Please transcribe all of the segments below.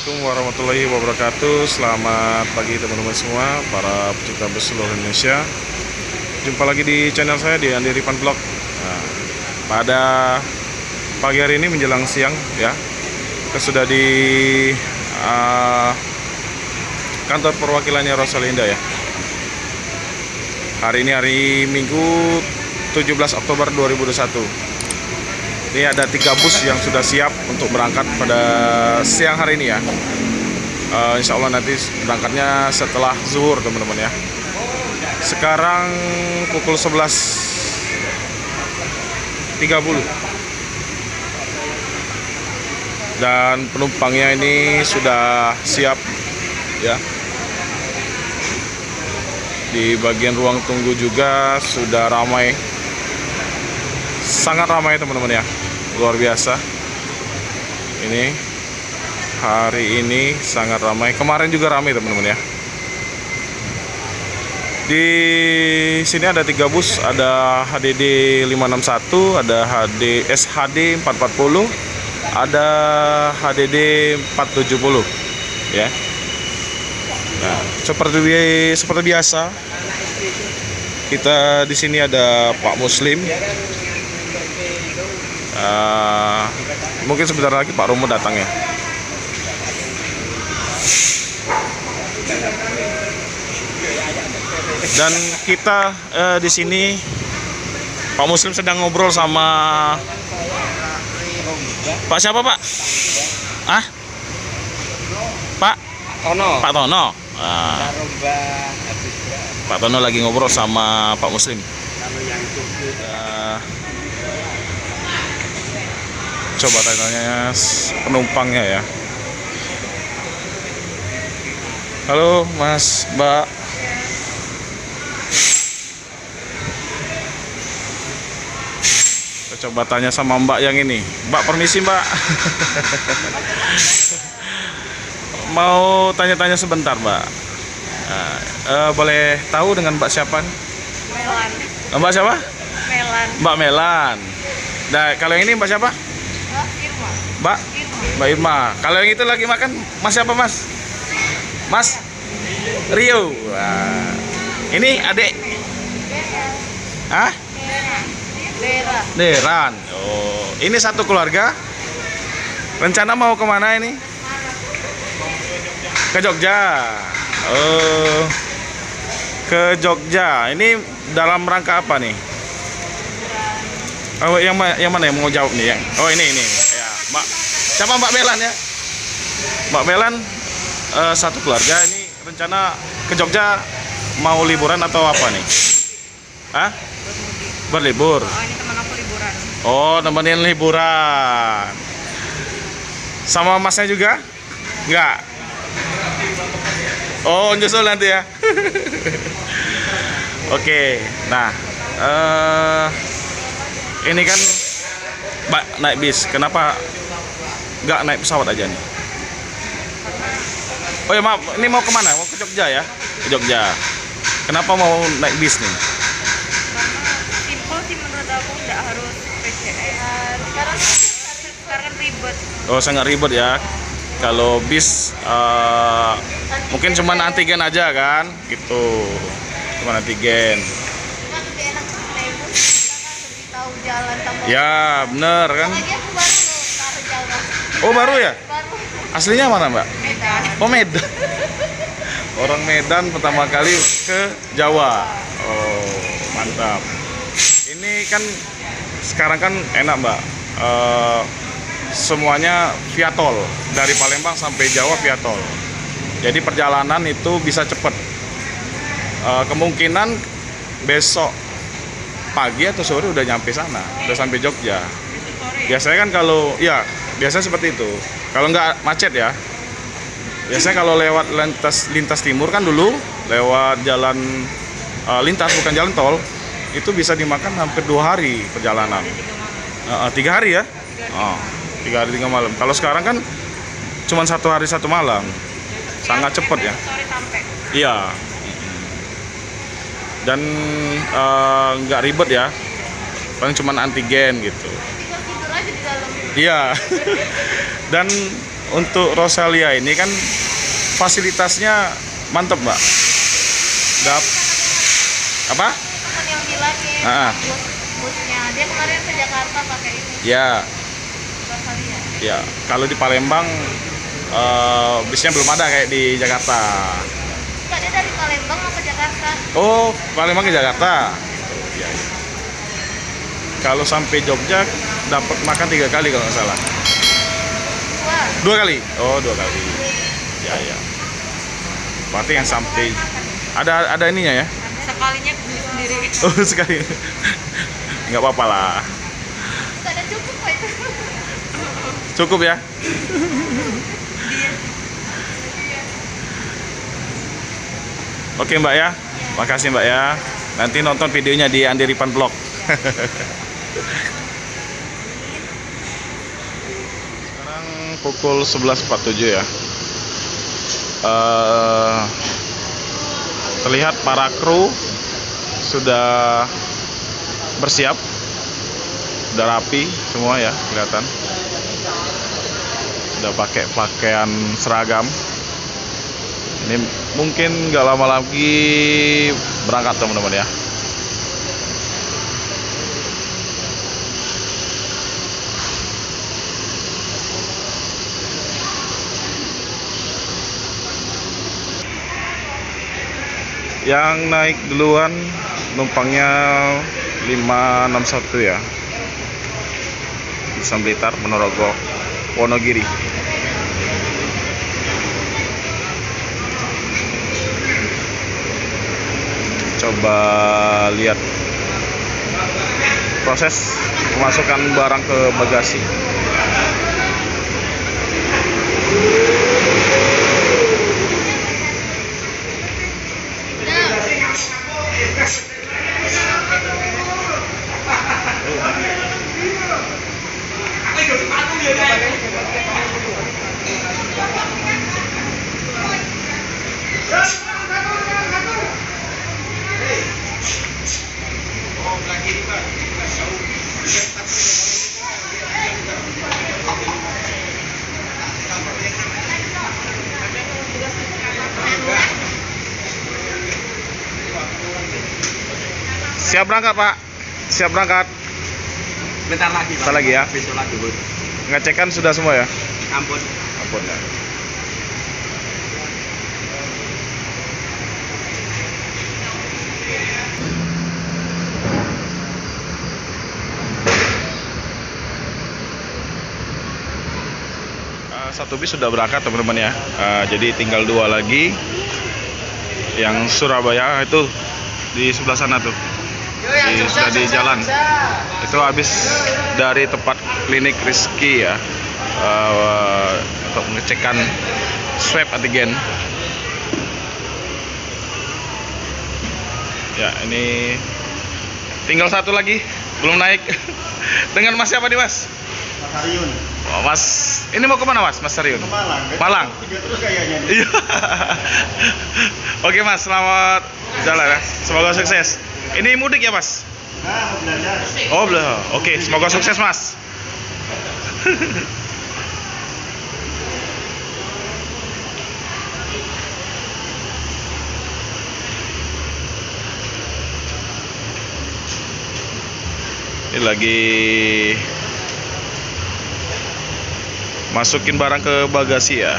Assalamualaikum warahmatullahi wabarakatuh. Selamat pagi teman-teman semua, para pecinta bus seluruh Indonesia. Jumpa lagi di channel saya di Andi Rifan Vlog. Nah, pada pagi hari ini menjelang siang ya, kita sudah di kantor perwakilannya Rosalinda ya. Hari ini hari Minggu 17 Oktober 2021. Ini ada 3 bus yang sudah siap untuk berangkat pada siang hari ini ya. Insya Allah nanti berangkatnya setelah zuhur teman-teman ya. Sekarang pukul 11.30 dan penumpangnya ini sudah siap ya. Di bagian ruang tunggu juga sudah ramai, sangat ramai teman-teman ya, luar biasa. Ini hari ini sangat ramai, kemarin juga ramai teman-teman ya. Di sini ada 3 bus, ada HDD 561, ada SHD 440, ada HDD 470 ya. Nah, seperti biasa, kita di sini ada Pak Muslim. Mungkin sebentar lagi Pak Romo datang ya. Dan kita di sini Pak Muslim sedang ngobrol sama Pak siapa Pak? Pak Tono. Pak Tono. Pak Tono lagi ngobrol sama Pak Muslim. Coba tanya penumpangnya ya. Halo Mas, Mbak. Kita coba tanya sama Mbak yang ini. Mbak, permisi Mbak. Mau tanya-tanya sebentar Mbak. Boleh tahu dengan Mbak siapa? Melan. Mbak siapa? Melan. Mbak Melan. Nah, kalau yang ini Mbak siapa? Irma. Mbak? Mbak Irma. Kalau yang itu lagi makan Mas siapa Mas? Mas? Rio. Wah. Ini adik? Dera. Deran. Oh, ini satu keluarga. Rencana mau kemana ini? Ke Jogja. Oh, ke Jogja. Ini dalam rangka apa nih? Oh, yang mana yang mau jawab nih? Oh, ini ya, Mbak. Siapa Mbak Melan ya? Mbak Melan satu keluarga ini rencana ke Jogja, mau liburan atau apa nih? Berlibur. Oh, ini teman aku liburan. Oh, nemenin liburan. Sama masnya juga? Enggak. Oh, nyusul nanti ya. Oke. Nah, ini kan Mbak naik bis. Kenapa nggak naik pesawat aja nih? Oh ya maaf, ini mau kemana? Mau ke Jogja ya? Ke Jogja. Kenapa mau naik bis nih? Simpel sih menurut aku, nggak harus PCR. Sekarang kan ribet. Oh, sangat ribet ya. Kalau bis mungkin cuma antigen aja kan, gitu. Cuma antigen. Kan lebih enak naik bus, kita kan lebih tahu jalan tambah. Ya, bener kan? Lagi aku baru loh ke Jawa. Oh, baru ya? Baru. Aslinya mana, Mbak? Medan. Oh, Medan. Orang Medan pertama kali ke Jawa. Oh, mantap. Ini kan sekarang kan enak, Mbak. Semuanya via tol, dari Palembang sampai Jawa via tol. Jadi perjalanan itu bisa cepat. Kemungkinan besok pagi atau sore udah nyampe sana, udah sampai Jogja. Biasanya kan kalau ya biasanya seperti itu. Kalau nggak macet ya. Biasanya kalau lewat lintas timur kan dulu lewat jalan lintas bukan jalan tol, itu bisa dimakan hampir 2 hari perjalanan. 3 hari ya. 3 hari 3 malam. Kalau sekarang kan cuma 1 hari 1 malam, sangat cepat ya. Sore sampai. Iya. Dan nggak ribet ya, paling cuma antigen gitu. Tinggal tidur aja di dalam. Iya. Dan untuk Rosalia ini kan fasilitasnya mantep mbak. Dap apa? Temen yang bilangin Ah. busnya dia kemarin ke Jakarta pakai ini Ya, Rosalia. ya. Kalau di Palembang bisnya belum ada kayak di Jakarta. Enggak, dia dari Palembang mau ke Jakarta. Oh, Palembang ke Jakarta. Ya, ya. Kalau sampai Jogja dapat makan 3 kali kalau nggak salah. Wah, 2 kali. Oh, 2 kali. Ya, ya. Berarti yang sampai ada ininya ya. sekalinya beli sendiri. Oh, sekali. Nggak apa-apa lah. Enggak ada cukup kok itu. Cukup ya. Oke Mbak ya. Makasih Mbak ya. Nanti nonton videonya di Andi Ripan Vlog. Sekarang pukul 11.47 ya. Terlihat para kru sudah bersiap, sudah rapi semua ya, kelihatan. Sudah pakai pakaian seragam. Ini mungkin nggak lama lagi berangkat teman-teman ya. Yang naik duluan numpangnya 561 ya. Bisa Blitar, Ponorogo, Wonogiri. Coba lihat proses pemasukan barang ke bagasi. Siap berangkat Pak? Siap berangkat? Bentar lagi, Pak. Bentar lagi ya? Besok lagi, Bu. Ngecekan sudah semua ya? Ampun. Ampun ya. Satu bis sudah berangkat teman-teman ya. Jadi tinggal 2 lagi. Yang Surabaya itu di sebelah sana tuh. Sudah di jalan. Itu habis dari tempat klinik Rizky ya, untuk mengecekkan swab antigen. Ya ini tinggal 1 lagi belum naik. Dengan Mas siapa nih Mas? Mas Haryun. Oh, Mas, ini mau kemana Mas? Mas Haryun? Ke Malang. Malang. Tiga terus kayaknya nih. Iya. Oke Mas, selamat jalan ya. Semoga sukses. Ini mudik ya Mas? Nah, mau belajar. Oh belum. Oke, semoga sukses Mas. Ini lagi masukin barang ke bagasi ya.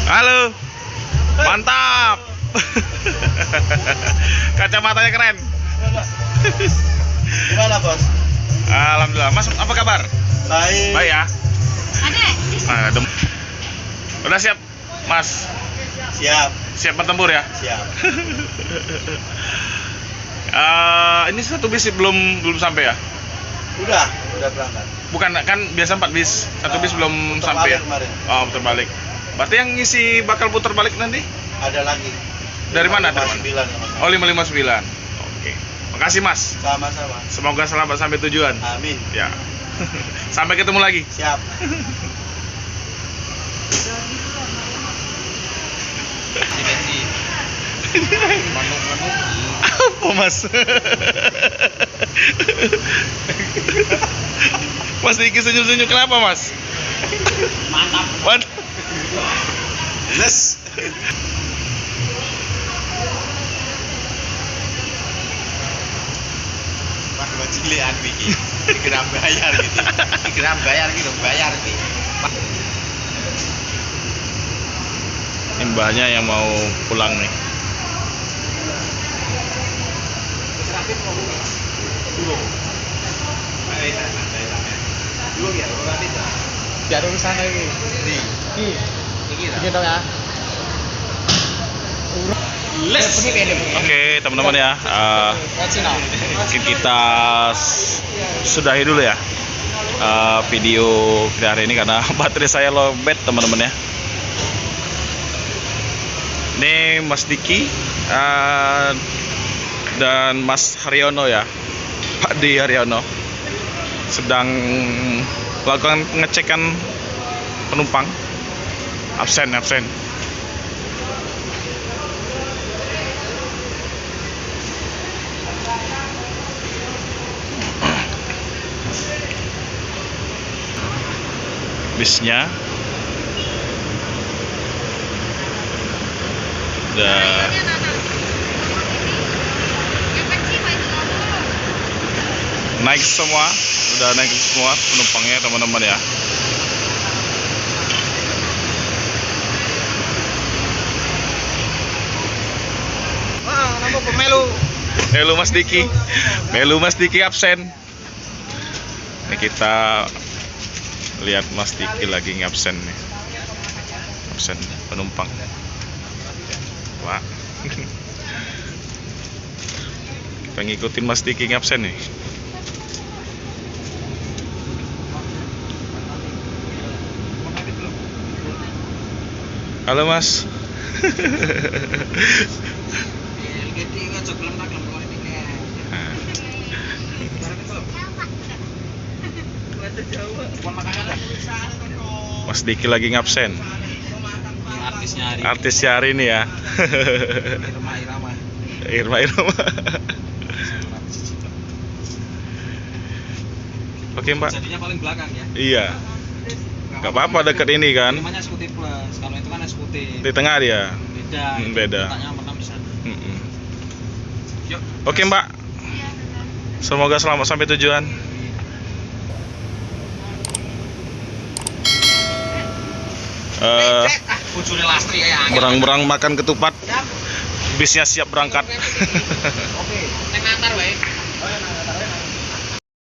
Halo, mantap. Kacamatanya keren. Gimana, Bos? Alhamdulillah. Mas, apa kabar? Baik. Baik ya. Ada. Udah siap, Mas? Siap. Siap bertempur ya? Siap. Ini 1 bis belum sampai ya? Udah berangkat. Bukan kan biasa 4 bis, 1 bis belum putar sampai ya? balik kemarin. Oh, putar balik. Berarti yang ngisi bakal putar balik nanti? Ada lagi. Dari mana? Dari mana? 559. Oh 559. Oke. Makasih Mas. Sama-sama. Semoga selamat sampai tujuan. Amin. Ya. Sampai ketemu lagi. Siap. Apa Mas? Mas Diki senyum-senyum kenapa Mas? Mantap. Mantap. Yes. Wah, bajilian iki. Dikira bayar gitu. Dikira bayar gitu, bayar iki. Ini mbahnya yang mau pulang nih. Biar urusan lagi. Ini dong ya. Oke teman-teman ya, mungkin kita sudahi dulu ya video kita hari ini karena baterai saya lowbat teman-teman ya. Ini Mas Diki dan Mas Haryono ya, Pak D Haryono sedang melakukan pengecekan penumpang absen. Bisnya udah naik semua, penumpangnya teman-teman ya. Wah, nama pemelu. Melu Mas Diki absen. Ini kita lihat Mas Diki lagi ngabsen nih. Absen penumpang. Wah. Kita ngikutin Mas Diki ngabsen nih. Halo Mas. Mas Diki lagi ngabsen. Artisnya hari ini ya. Irma. Oke Mbak. Jadinya paling belakang ya. Iya. Gak apa-apa deket ini kan. Namanya skuti plus. Kalau itu kan skuti. Di tengah dia. Beda. Letaknya nomor 6 di sana. Yuk. Oke Mbak. Semoga selamat sampai tujuan. Berang-berang makan ketupat. Bisnya siap berangkat. Oke. Neng antar wae.